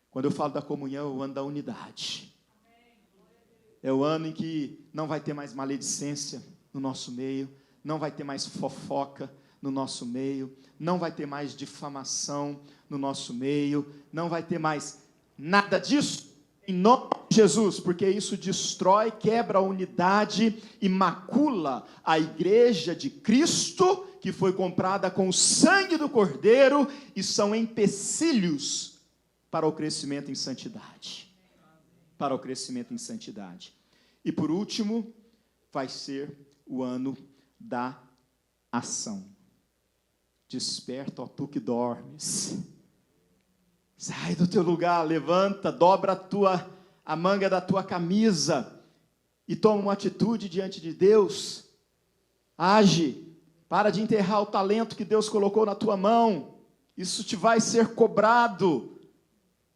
Quando eu falo da comunhão, é o ano da unidade. É o ano em que não vai ter mais maledicência no nosso meio, não vai ter mais fofoca no nosso meio, não vai ter mais difamação no nosso meio, não vai ter mais nada disso, em nome de Jesus, porque isso destrói, quebra a unidade e macula a igreja de Cristo, que foi comprada com o sangue do Cordeiro, e são empecilhos para o crescimento em santidade. Para o crescimento em santidade. E por último, vai ser o ano da ação. Desperta, ó tu que dormes. Sai do teu lugar, levanta, dobra a manga da tua camisa e toma uma atitude diante de Deus. Age, para de enterrar o talento que Deus colocou na tua mão. Isso te vai ser cobrado.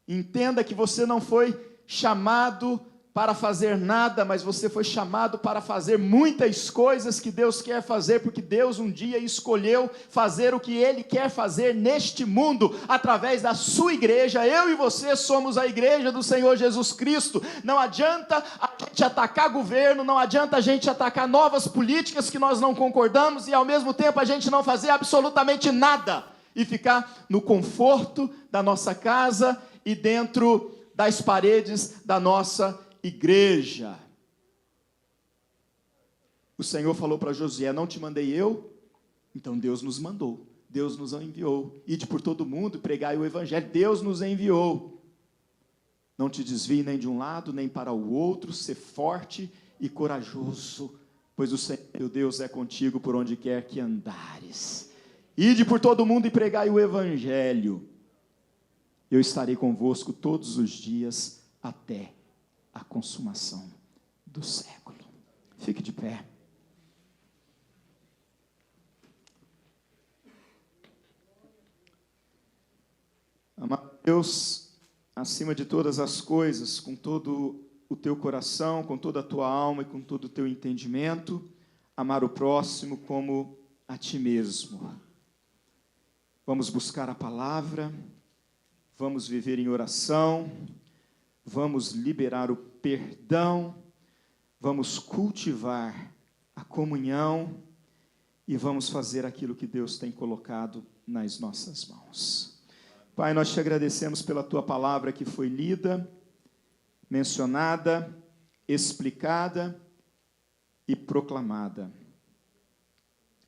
Entenda que você não foi chamado para fazer nada, mas você foi chamado para fazer muitas coisas que Deus quer fazer, porque Deus um dia escolheu fazer o que Ele quer fazer neste mundo, através da sua igreja. Eu e você somos a igreja do Senhor Jesus Cristo. Não adianta a gente atacar governo, não adianta a gente atacar novas políticas que nós não concordamos, e ao mesmo tempo a gente não fazer absolutamente nada, e ficar no conforto da nossa casa, e dentro das paredes da nossa igreja. O Senhor falou para Josué: não te mandei eu? Então Deus nos mandou, Deus nos enviou. Ide por todo mundo, pregai o evangelho. Deus nos enviou. Não te desvie nem de um lado, nem para o outro. Ser forte e corajoso, pois o Senhor teu Deus é contigo por onde quer que andares. Ide por todo mundo e pregai o evangelho. Eu estarei convosco todos os dias até a consumação do século. Fique de pé. Amar Deus acima de todas as coisas, com todo o teu coração, com toda a tua alma e com todo o teu entendimento. Amar o próximo como a ti mesmo. Vamos buscar a palavra, vamos viver em oração, vamos liberar o perdão, vamos cultivar a comunhão e vamos fazer aquilo que Deus tem colocado nas nossas mãos. Pai, nós te agradecemos pela tua palavra que foi lida, mencionada, explicada e proclamada.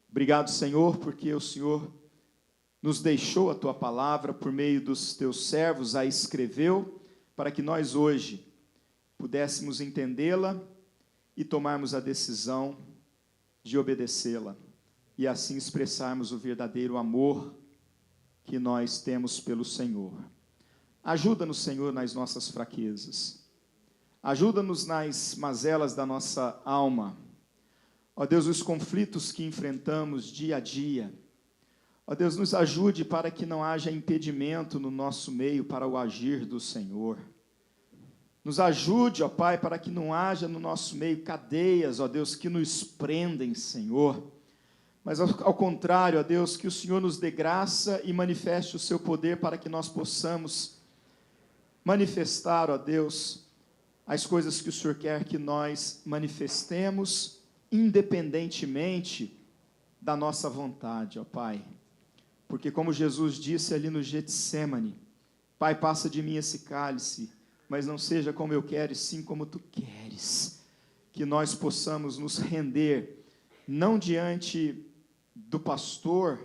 Obrigado, Senhor, porque o Senhor nos deixou a tua palavra por meio dos teus servos, a escreveu, para que nós hoje pudéssemos entendê-la e tomarmos a decisão de obedecê-la, e assim expressarmos o verdadeiro amor que nós temos pelo Senhor. Ajuda-nos, Senhor, nas nossas fraquezas. Ajuda-nos nas mazelas da nossa alma. Ó Deus, os conflitos que enfrentamos dia a dia. Ó Deus, nos ajude para que não haja impedimento no nosso meio para o agir do Senhor. Nos ajude, ó Pai, para que não haja no nosso meio cadeias, ó Deus, que nos prendem, Senhor. Mas ao contrário, ó Deus, que o Senhor nos dê graça e manifeste o seu poder para que nós possamos manifestar, ó Deus, as coisas que o Senhor quer que nós manifestemos, independentemente da nossa vontade, ó Pai. Porque como Jesus disse ali no Getsêmani: Pai, passa de mim esse cálice, mas não seja como eu quero, e sim como tu queres. Que nós possamos nos render, não diante do pastor,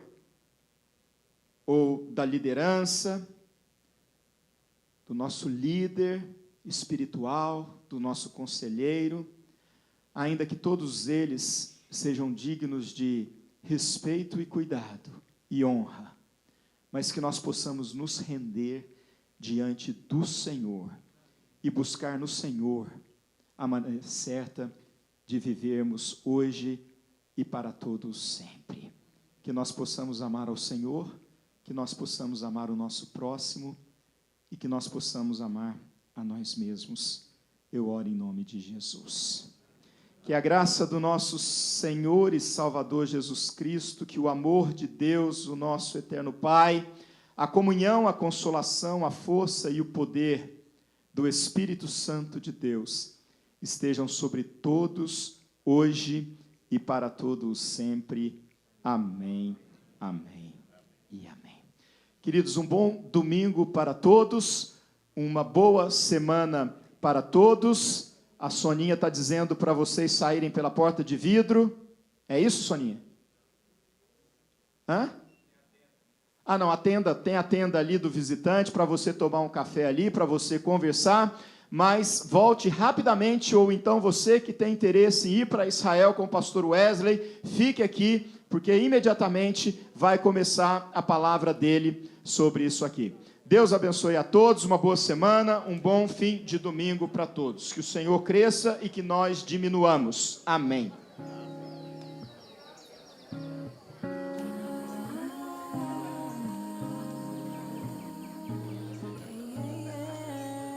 ou da liderança, do nosso líder espiritual, do nosso conselheiro, ainda que todos eles sejam dignos de respeito e cuidado e honra, mas que nós possamos nos render diante do Senhor e buscar no Senhor a maneira certa de vivermos hoje e para todos sempre. Que nós possamos amar ao Senhor, que nós possamos amar o nosso próximo e que nós possamos amar a nós mesmos. Eu oro em nome de Jesus. Que a graça do nosso Senhor e Salvador Jesus Cristo, que o amor de Deus, o nosso eterno Pai, a comunhão, a consolação, a força e o poder do Espírito Santo de Deus estejam sobre todos, hoje e para todos sempre. Amém, amém e amém. Queridos, um bom domingo para todos, uma boa semana para todos. A Soninha está dizendo para vocês saírem pela porta de vidro. É isso, Soninha? Hã? Ah, não, tem a tenda ali do visitante para você tomar um café ali, para você conversar, mas volte rapidamente, ou então você que tem interesse em ir para Israel com o pastor Wesley, fique aqui, porque imediatamente vai começar a palavra dele sobre isso aqui. Deus abençoe a todos, uma boa semana, um bom fim de domingo para todos. Que o Senhor cresça e que nós diminuamos. Amém.